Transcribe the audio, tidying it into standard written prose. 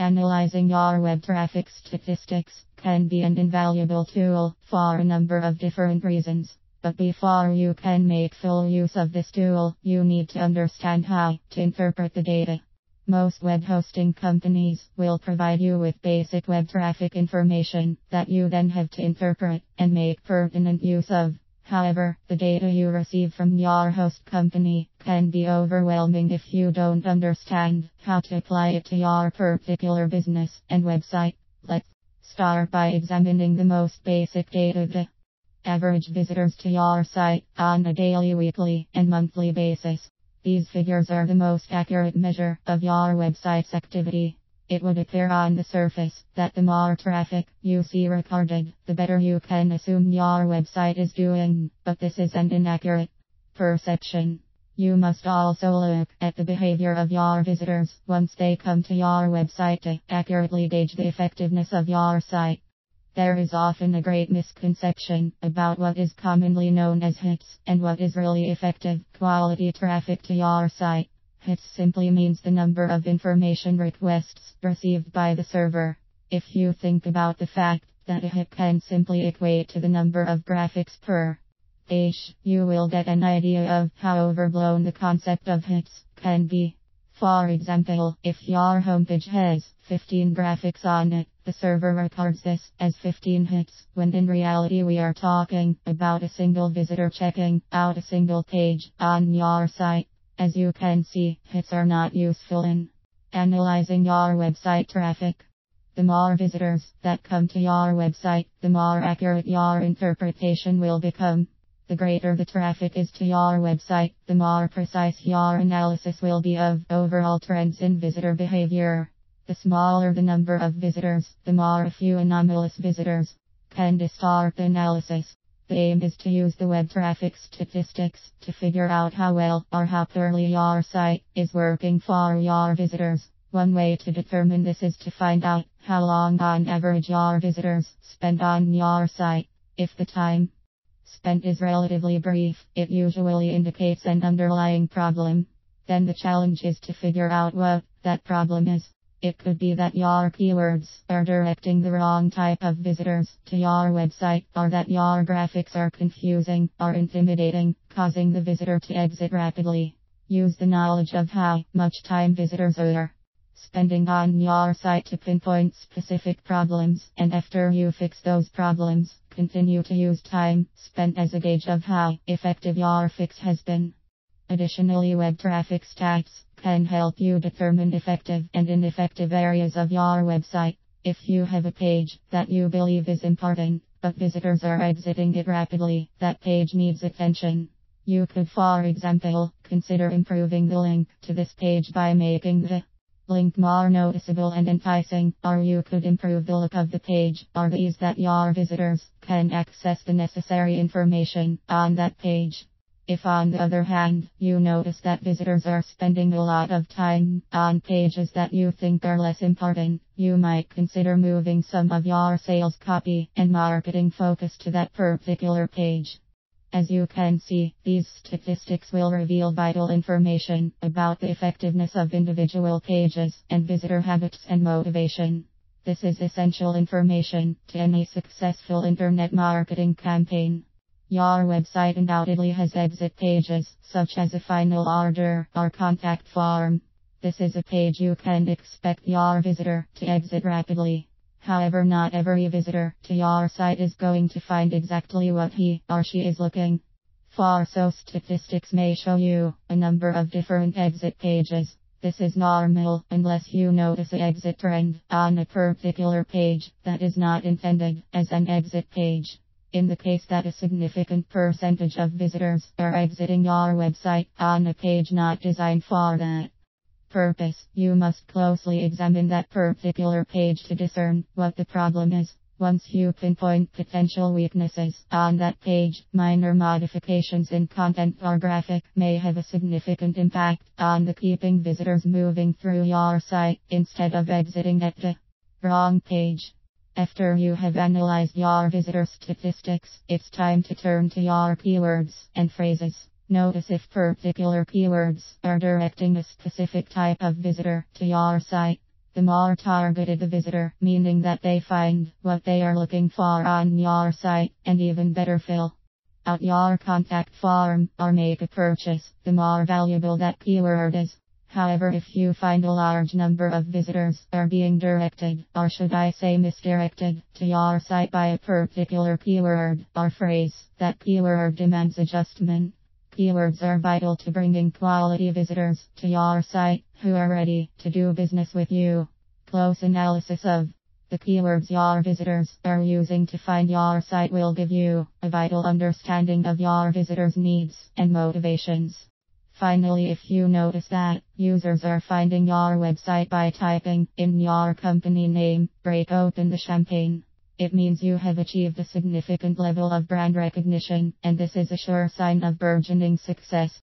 Analyzing your web traffic statistics can be an invaluable tool for a number of different reasons. But before you can make full use of this tool, you need to understand how to interpret the data. Most web hosting companies will provide you with basic web traffic information that you then have to interpret and make pertinent use of. However, the data you receive from your host company can be overwhelming if you don't understand how to apply it to your particular business and website. Let's start by examining the most basic data: the average visitors to your site on a daily, weekly, and monthly basis. These figures are the most accurate measure of your website's activity. It would appear on the surface that the more traffic you see recorded, the better you can assume your website is doing, but this is an inaccurate perception. You must also look at the behavior of your visitors once they come to your website to accurately gauge the effectiveness of your site. There is often a great misconception about what is commonly known as hits and what is really effective quality traffic to your site. Hits simply means the number of information requests received by the server. If you think about the fact that a hit can simply equate to the number of graphics per page, you will get an idea of how overblown the concept of hits can be. For example, if your homepage has 15 graphics on it, the server records this as 15 hits, when in reality we are talking about a single visitor checking out a single page on your site. As you can see, hits are not useful in analyzing your website traffic. The more visitors that come to your website, the more accurate your interpretation will become. The greater the traffic is to your website, the more precise your analysis will be of overall trends in visitor behavior. The smaller the number of visitors, the more a few anomalous visitors can distort the analysis. The aim is to use the web traffic statistics to figure out how well or how poorly your site is working for your visitors. One way to determine this is to find out how long on average your visitors spend on your site. If the time spent is relatively brief, it usually indicates an underlying problem. Then the challenge is to figure out what that problem is. It could be that your keywords are directing the wrong type of visitors to your website, or that your graphics are confusing or intimidating, causing the visitor to exit rapidly. Use the knowledge of how much time visitors are spending on your site to pinpoint specific problems, and after you fix those problems, continue to use time spent as a gauge of how effective your fix has been. Additionally, web traffic stats can help you determine effective and ineffective areas of your website. If you have a page that you believe is important, but visitors are exiting it rapidly, that page needs attention. You could, for example, consider improving the link to this page by making the link more noticeable and enticing, or you could improve the look of the page, or the ease that your visitors can access the necessary information on that page. If, on the other hand, you notice that visitors are spending a lot of time on pages that you think are less important, you might consider moving some of your sales copy and marketing focus to that particular page. As you can see, these statistics will reveal vital information about the effectiveness of individual pages and visitor habits and motivation. This is essential information to any successful internet marketing campaign. Your website undoubtedly has exit pages, such as a final order or contact form. This is a page you can expect your visitor to exit rapidly. However, not every visitor to your site is going to find exactly what he or she is looking for, so statistics may show you a number of different exit pages. This is normal unless you notice an exit trend on a particular page that is not intended as an exit page. In the case that a significant percentage of visitors are exiting your website on a page not designed for that purpose, you must closely examine that particular page to discern what the problem is. Once you pinpoint potential weaknesses on that page, minor modifications in content or graphic may have a significant impact on the keeping visitors moving through your site instead of exiting at the wrong page. After you have analyzed your visitor statistics, it's time to turn to your keywords and phrases. Notice if particular keywords are directing a specific type of visitor to your site. the more targeted the visitor, meaning that they find what they are looking for on your site, and even better fill out your contact form or make a purchase, the more valuable that keyword is. However, if you find a large number of visitors are being directed, or should I say misdirected, to your site by a particular keyword or phrase, that keyword demands adjustment. Keywords are vital to bringing quality visitors to your site who are ready to do business with you. Close analysis of the keywords your visitors are using to find your site will give you a vital understanding of your visitors' needs and motivations. Finally, if you notice that users are finding your website by typing in your company name, break open the champagne. It means you have achieved a significant level of brand recognition, and this is a sure sign of burgeoning success.